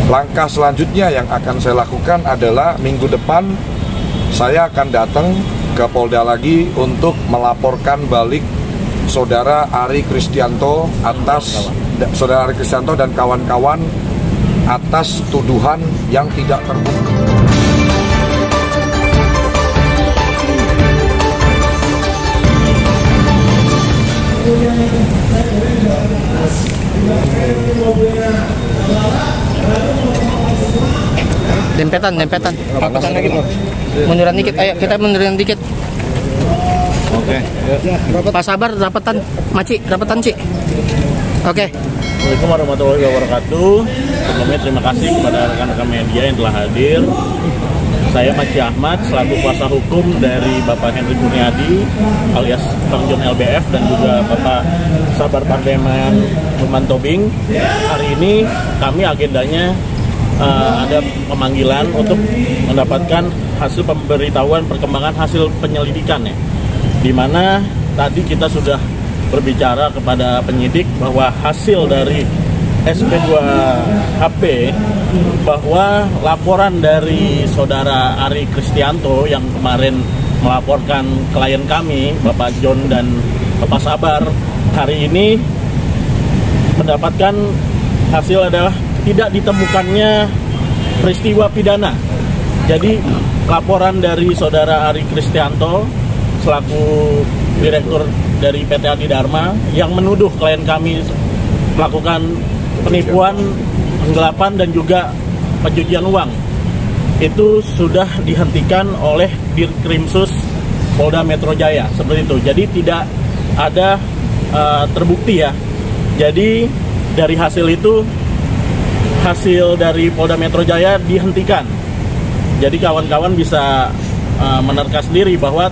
Langkah selanjutnya yang akan saya lakukan adalah minggu depan saya akan datang ke Polda lagi untuk melaporkan balik Saudara Ari Kristianto dan kawan-kawan atas tuduhan yang tidak terbukti. Dempetan lagi, Bro. Munduran dikit, ayo kita munduran dikit. Oke. Pak Sabar rapatan, Maci, rapatan, Ci. Oke. Assalamualaikum warahmatullahi wabarakatuh. Sebelumnya terima kasih kepada rekan-rekan media yang telah hadir. Saya Maci Ahmad selaku kuasa hukum dari Bapak Henry Kurniadi alias Bang John LBF dan juga Bapak Sabar Pardeman Numan Tobing. Hari ini kami agendanya ada pemanggilan untuk mendapatkan hasil pemberitahuan perkembangan hasil penyelidikan ya, di mana tadi kita sudah berbicara kepada penyidik bahwa hasil dari SP2HP bahwa laporan dari Saudara Ari Kristianto yang kemarin melaporkan klien kami Bapak John dan Bapak Sabar hari ini mendapatkan hasil adalah tidak ditemukannya peristiwa pidana. Jadi laporan dari Saudara Ari Kristianto selaku direktur dari PT Adi Dharma yang menuduh klien kami melakukan penipuan, penggelapan dan juga pencucian uang itu sudah dihentikan oleh Dirkrimsus Polda Metro Jaya seperti itu. Jadi tidak ada terbukti ya. Jadi dari hasil itu, hasil dari Polda Metro Jaya dihentikan. Jadi kawan-kawan bisa menerka sendiri bahwa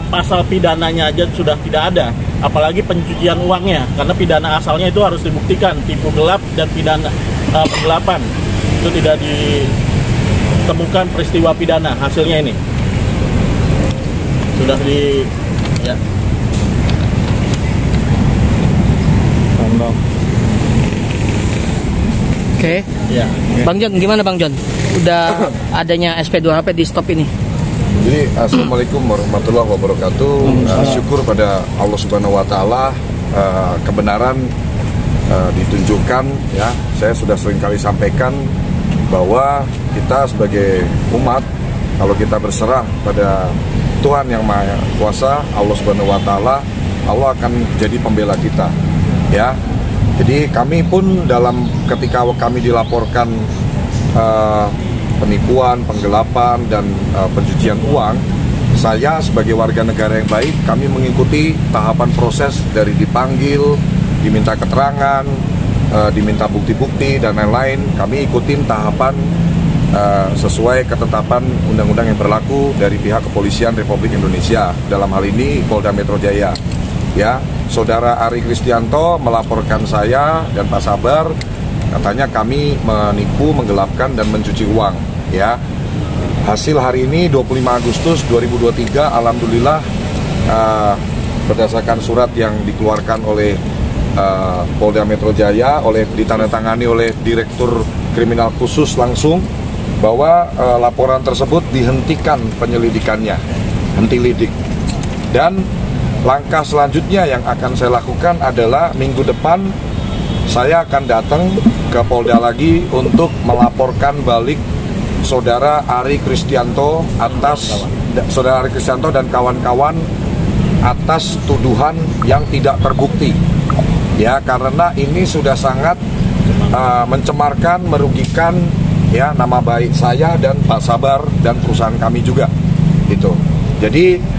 pasal pidananya aja sudah tidak ada, apalagi pencucian uangnya, karena pidana asalnya itu harus dibuktikan, tipu gelap dan pidana penggelapan itu tidak ditemukan peristiwa pidana. Hasilnya ini sudah ya. Oke. Ya. Bang John, gimana Bang John? Udah adanya SP2HP di stop ini? Jadi Assalamualaikum warahmatullahi wabarakatuh. Syukur pada Allah Subhanahu Wa Taala, kebenaran ditunjukkan ya. Saya sudah sering kali sampaikan bahwa kita sebagai umat, kalau kita berserah pada Tuhan yang Maha Kuasa, Allah Subhanahu Wa Taala, Allah akan jadi pembela kita ya. Jadi kami pun ketika kami dilaporkan penipuan, penggelapan, dan pencucian uang, saya sebagai warga negara yang baik, kami mengikuti tahapan proses dari dipanggil, diminta keterangan, diminta bukti-bukti, dan lain-lain. Kami ikutin tahapan sesuai ketetapan undang-undang yang berlaku dari pihak Kepolisian Republik Indonesia, dalam hal ini Polda Metro Jaya. Ya, Saudara Ari Kristianto melaporkan saya dan Pak Sabar, katanya kami menipu, menggelapkan, dan mencuci uang. Ya, hasil hari ini 25 Agustus 2023, alhamdulillah berdasarkan surat yang dikeluarkan oleh Polda Metro Jaya, ditandatangani oleh Direktur Kriminal Khusus langsung, bahwa laporan tersebut dihentikan penyelidikannya, henti lidik. Dan langkah selanjutnya yang akan saya lakukan adalah minggu depan saya akan datang ke Polda lagi untuk melaporkan balik Saudara Ari Kristianto dan kawan-kawan atas tuduhan yang tidak terbukti. Ya, karena ini sudah sangat mencemarkan, merugikan ya nama baik saya dan Pak Sabar dan perusahaan kami juga. Gitu. Jadi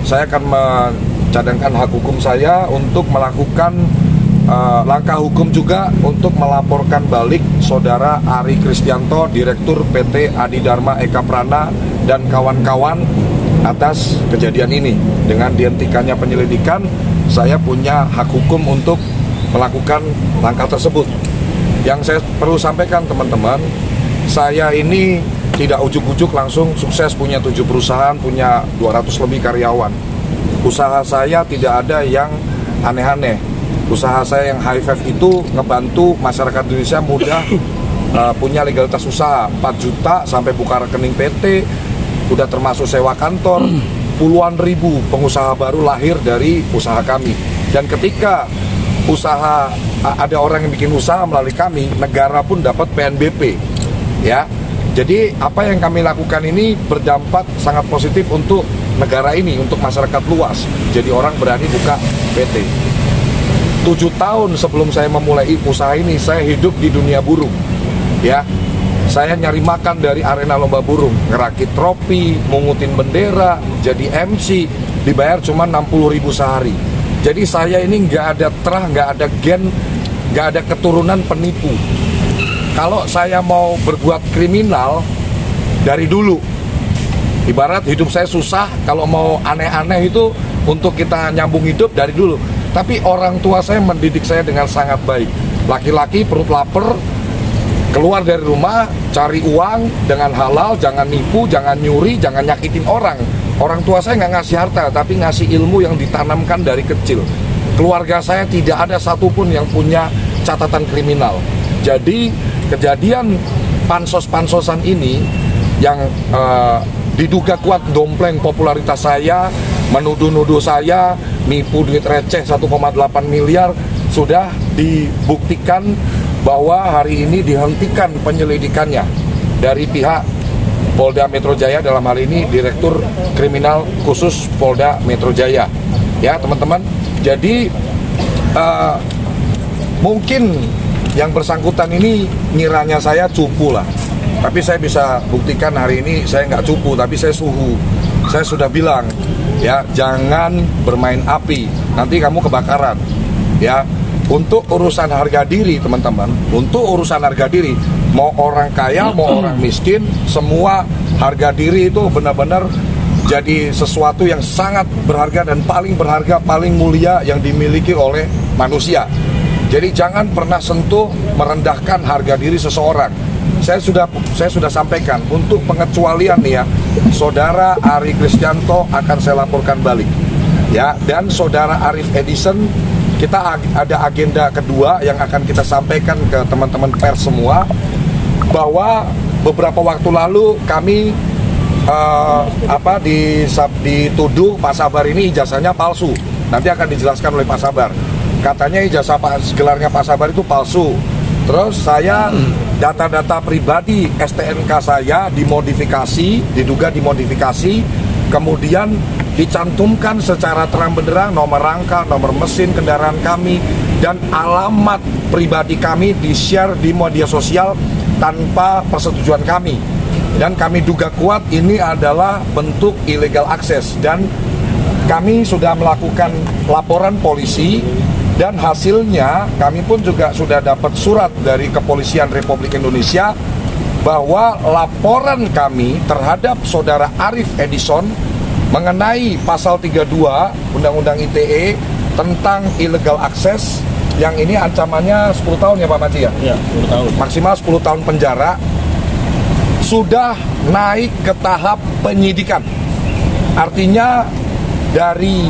saya akan mencadangkan hak hukum saya untuk melakukan langkah hukum juga untuk melaporkan balik Saudara Ari Kristianto, Direktur PT Adi Dharma Eka Prana dan kawan-kawan atas kejadian ini. Dengan dihentikannya penyelidikan, saya punya hak hukum untuk melakukan langkah tersebut. Yang saya perlu sampaikan teman-teman, saya ini tidak ujuk-ujuk langsung sukses punya 7 perusahaan, punya 200 lebih karyawan. Usaha saya tidak ada yang aneh-aneh. Usaha saya yang High Five itu ngebantu masyarakat Indonesia mudah punya legalitas usaha. 4 juta sampai buka rekening PT, udah termasuk sewa kantor. Puluhan ribu pengusaha baru lahir dari usaha kami. Dan ketika ada orang yang bikin usaha melalui kami, negara pun dapat PNBP, ya. Jadi apa yang kami lakukan ini berdampak sangat positif untuk negara ini, untuk masyarakat luas. Jadi orang berani buka PT. 7 tahun sebelum saya memulai usaha ini, saya hidup di dunia burung, ya. Saya nyari makan dari arena lomba burung, ngerakit tropi, mungutin bendera, jadi MC, dibayar cuma 60.000 sehari. Jadi saya ini nggak ada terah, nggak ada gen, nggak ada keturunan penipu. Kalau saya mau berbuat kriminal dari dulu, ibarat hidup saya susah, kalau mau aneh-aneh itu untuk kita nyambung hidup dari dulu. Tapi orang tua saya mendidik saya dengan sangat baik. Laki-laki perut lapar, keluar dari rumah, cari uang dengan halal, jangan nipu, jangan nyuri, jangan nyakitin orang. Orang tua saya nggak ngasih harta, tapi ngasih ilmu yang ditanamkan dari kecil. Keluarga saya tidak ada satupun yang punya catatan kriminal. Jadi kejadian pansos-pansosan ini yang diduga kuat dompleng popularitas saya, menuduh-nuduh saya, nipu duit receh 1,8 miliar, sudah dibuktikan bahwa hari ini dihentikan penyelidikannya dari pihak Polda Metro Jaya, dalam hal ini Direktur Kriminal Khusus Polda Metro Jaya. Ya teman-teman, jadi mungkin yang bersangkutan ini ngiranya saya cupu lah, tapi saya bisa buktikan hari ini saya nggak cupu, tapi saya suhu. Saya sudah bilang, ya jangan bermain api, nanti kamu kebakaran. Ya, untuk urusan harga diri teman-teman, untuk urusan harga diri, mau orang kaya, mau orang miskin, semua harga diri itu benar-benar jadi sesuatu yang sangat berharga dan paling berharga, paling mulia yang dimiliki oleh manusia. Jadi jangan pernah sentuh merendahkan harga diri seseorang. Saya sudah sampaikan untuk pengecualian nih ya, Saudara Ari Kristianto akan saya laporkan balik. Ya, dan Saudara Arif Edison, kita ada agenda kedua yang akan kita sampaikan ke teman-teman pers semua, bahwa beberapa waktu lalu kami dituduh Pak Sabar ini ijazahnya palsu. Nanti akan dijelaskan oleh Pak Sabar. Katanya ijazah gelarnya Pak Sabar itu palsu. Terus saya data-data pribadi STNK saya dimodifikasi, diduga dimodifikasi, kemudian dicantumkan secara terang benderang nomor rangka, nomor mesin kendaraan kami, dan alamat pribadi kami di-share di media sosial tanpa persetujuan kami. Dan kami duga kuat ini adalah bentuk illegal access, dan kami sudah melakukan laporan polisi. Dan hasilnya kami pun juga sudah dapat surat dari Kepolisian Republik Indonesia bahwa laporan kami terhadap Saudara Arif Edison mengenai pasal 32 Undang-Undang ITE tentang illegal access, yang ini ancamannya 10 tahun ya Pak Maci ya? Iya, 10 tahun. Maksimal 10 tahun penjara, sudah naik ke tahap penyidikan. Artinya dari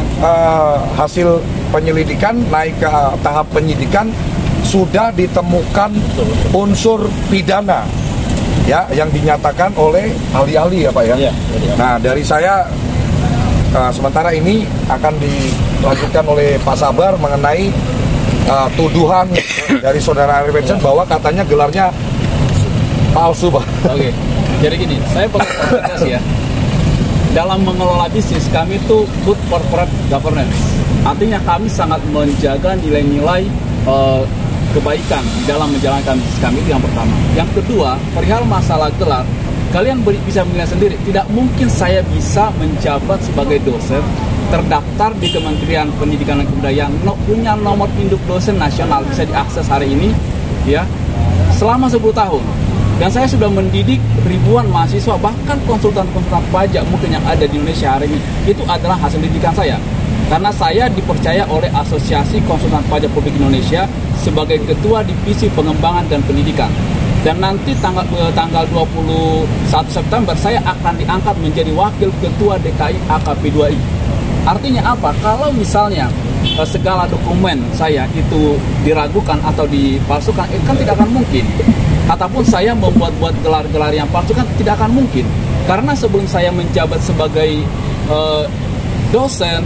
hasil penyelidikan naik ke tahap penyidikan, sudah ditemukan unsur pidana ya yang dinyatakan oleh ahli-ahli ya Pak ya. Ya. Nah, dari saya sementara ini akan dilanjutkan oleh Pak Sabar mengenai tuduhan dari Saudara Arif Edison bahwa katanya gelarnya palsu Pak. Oke. Jadi gini, saya perlu klarifikasi ya. Dalam mengelola bisnis kami itu good corporate governance. Artinya kami sangat menjaga nilai-nilai kebaikan dalam menjalankan bisnis kami, itu yang pertama. Yang kedua, perihal masalah gelar, kalian bisa menilai sendiri. Tidak mungkin saya bisa menjabat sebagai dosen, terdaftar di Kementerian Pendidikan dan Kebudayaan, punya nomor induk dosen nasional, bisa diakses hari ini, ya, selama 10 tahun. Dan saya sudah mendidik ribuan mahasiswa, bahkan konsultan-konsultan pajak mungkin yang ada di Indonesia hari ini. Itu adalah hasil didikan saya. Karena saya dipercaya oleh Asosiasi Konsultan Pajak Publik Indonesia sebagai Ketua Divisi Pengembangan dan Pendidikan. Dan nanti tanggal 21 September saya akan diangkat menjadi Wakil Ketua DKI AKP 2I. Artinya apa? Kalau misalnya segala dokumen saya itu diragukan atau dipalsukan, itu kan tidak akan mungkin. Ataupun saya membuat-buat gelar-gelar yang palsu kan tidak akan mungkin. Karena sebelum saya menjabat sebagai dosen,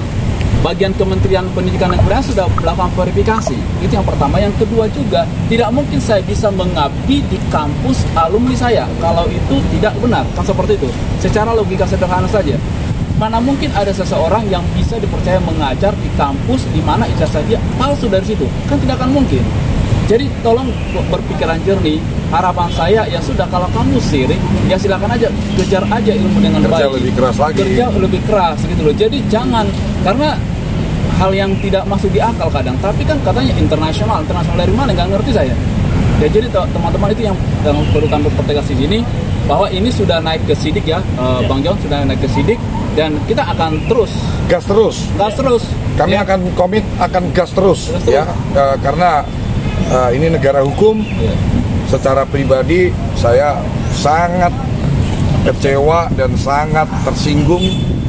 bagian Kementerian Pendidikan dan Kebudayaan sudah melakukan verifikasi. Itu yang pertama. Yang kedua juga, tidak mungkin saya bisa mengabdi di kampus alumni saya kalau itu tidak benar. Kan seperti itu. Secara logika sederhana saja. Mana mungkin ada seseorang yang bisa dipercaya mengajar di kampus di mana ijazah dia palsu dari situ? Kan tidak akan mungkin. Jadi tolong berpikiran jernih. Harapan saya ya sudah, kalau kamu sirik ya silakan aja, kejar aja ilmu dengan baik. Kerja lebih keras lagi. Kerja lebih keras gitu loh. Jadi jangan, karena hal yang tidak masuk di akal kadang. Tapi kan katanya internasional dari mana? Nggak ngerti saya. Ya jadi teman-teman itu yang perlu kami pertegas di sini, bahwa ini sudah naik ke sidik ya, Bang John sudah naik ke sidik, dan kita akan terus gas terus. Kami ya. akan komit, akan gas terus. Ya, karena ini negara hukum. Secara pribadi saya sangat kecewa dan sangat tersinggung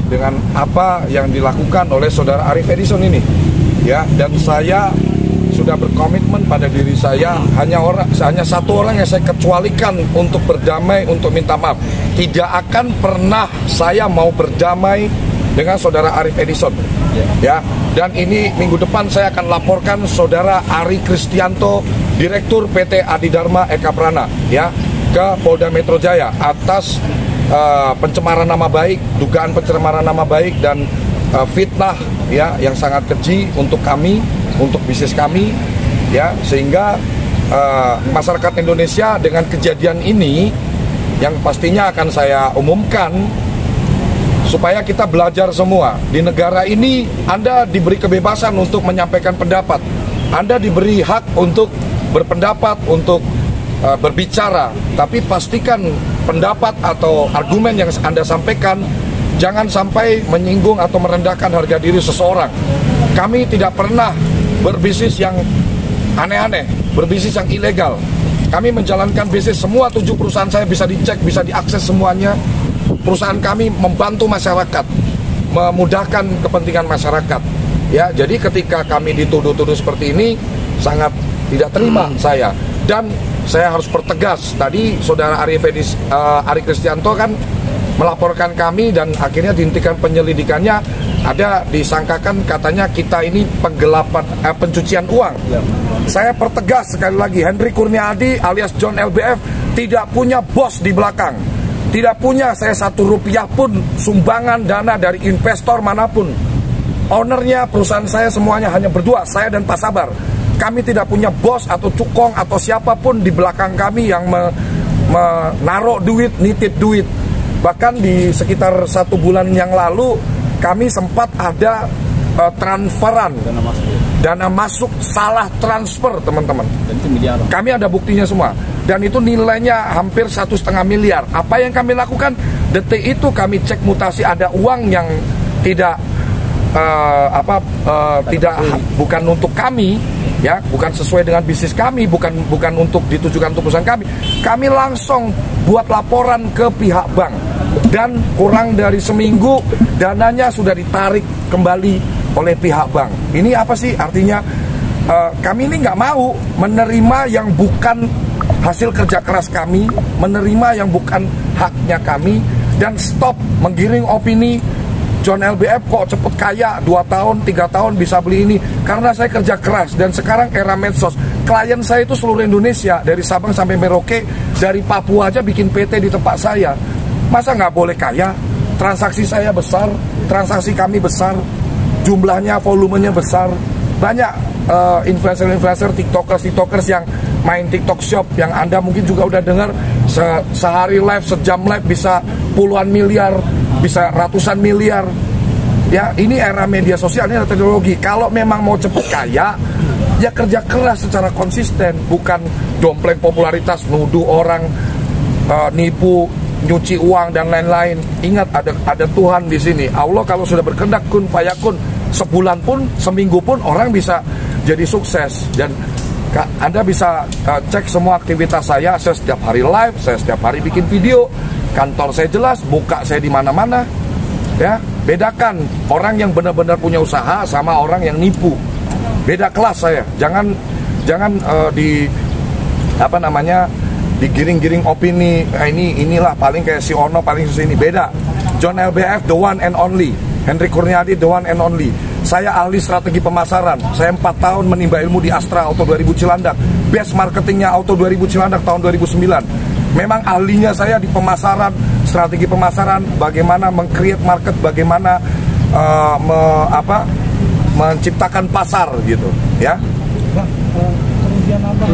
dengan apa yang dilakukan oleh saudara Arief Edison ini. Ya, dan saya sudah berkomitmen pada diri saya, hanya satu orang yang saya kecualikan untuk berdamai, untuk minta maaf. Tidak akan pernah saya mau berdamai dengan saudara Arief Edison. Ya, dan ini minggu depan saya akan laporkan saudara Ari Kristianto, Direktur PT Adidharma Eka Prana, ya, ke Polda Metro Jaya atas pencemaran nama baik, dugaan pencemaran nama baik dan fitnah ya yang sangat keji untuk kami, untuk bisnis kami, ya, sehingga masyarakat Indonesia dengan kejadian ini yang pastinya akan saya umumkan supaya kita belajar semua. Di negara ini Anda diberi kebebasan untuk menyampaikan pendapat, Anda diberi hak untuk berpendapat, untuk berbicara, tapi pastikan pendapat atau argumen yang Anda sampaikan jangan sampai menyinggung atau merendahkan harga diri seseorang. Kami tidak pernah berbisnis yang aneh-aneh, berbisnis yang ilegal. Kami menjalankan bisnis, semua 7 perusahaan saya bisa dicek, bisa diakses semuanya. Perusahaan kami membantu masyarakat, memudahkan kepentingan masyarakat. Ya, jadi ketika kami dituduh-tuduh seperti ini, sangat tidak terima saya. Dan saya harus pertegas, tadi saudara Ari Kristianto kan melaporkan kami dan akhirnya dihentikan penyelidikannya. Ada disangkakan katanya kita ini pencucian uang. Saya pertegas sekali lagi, Hendry Kurniadi alias John LBF tidak punya bos di belakang. Tidak punya saya 1 rupiah pun sumbangan dana dari investor manapun. Ownernya perusahaan saya semuanya hanya berdua, saya dan Pak Sabar. Kami tidak punya bos atau cukong atau siapapun di belakang kami yang menaruh duit, nitip duit. Bahkan di sekitar 1 bulan yang lalu kami sempat ada transferan dana masuk salah transfer, teman-teman. Kami ada buktinya semua. Dan itu nilainya hampir 1,5 miliar. Apa yang kami lakukan? Detik itu kami cek mutasi, ada uang yang tidak bukan untuk kami, ya, bukan sesuai dengan bisnis kami, bukan untuk ditujukan untuk perusahaan kami. Kami langsung buat laporan ke pihak bank dan kurang dari seminggu dananya sudah ditarik kembali oleh pihak bank. Ini apa sih artinya? Kami ini nggak mau menerima yang bukan hasil kerja keras kami, menerima yang bukan haknya kami, dan stop menggiring opini John LBF kok cepet kaya, 2 tahun, 3 tahun bisa beli ini. Karena saya kerja keras, dan sekarang era medsos. Klien saya itu seluruh Indonesia, dari Sabang sampai Merauke, dari Papua aja bikin PT di tempat saya. Masa nggak boleh kaya? Transaksi saya besar, transaksi kami besar, jumlahnya, volumenya besar. Banyak influencer-influencer, tiktokers yang main TikTok Shop, yang Anda mungkin juga udah dengar, sehari live, sejam live bisa puluhan miliar, bisa ratusan miliar. Ya, ini era media sosial, ini era teknologi. Kalau memang mau cepet kaya, ya kerja keras secara konsisten, bukan dompleng popularitas, nuduh orang, nipu, nyuci uang dan lain-lain. Ingat, ada Tuhan di sini. Allah kalau sudah berkehendak kun fayakun, sebulan pun, seminggu pun orang bisa jadi sukses. Dan Anda bisa cek semua aktivitas saya setiap hari live, saya setiap hari bikin video, kantor saya jelas, muka saya di mana-mana, ya. Bedakan orang yang benar-benar punya usaha sama orang yang nipu. Beda kelas saya. Jangan digiring-giring opini. Inilah paling kayak si Ono paling susah ini. Beda. John LBF the one and only. Henry Kurniadi the one and only. Saya ahli strategi pemasaran. Saya 4 tahun menimba ilmu di Astra Auto 2000 Cilandak. Best marketingnya Auto 2000 Cilandak tahun 2009. Memang ahlinya saya di pemasaran, strategi pemasaran, bagaimana meng-create market, bagaimana menciptakan pasar gitu, ya. Kerugian apa?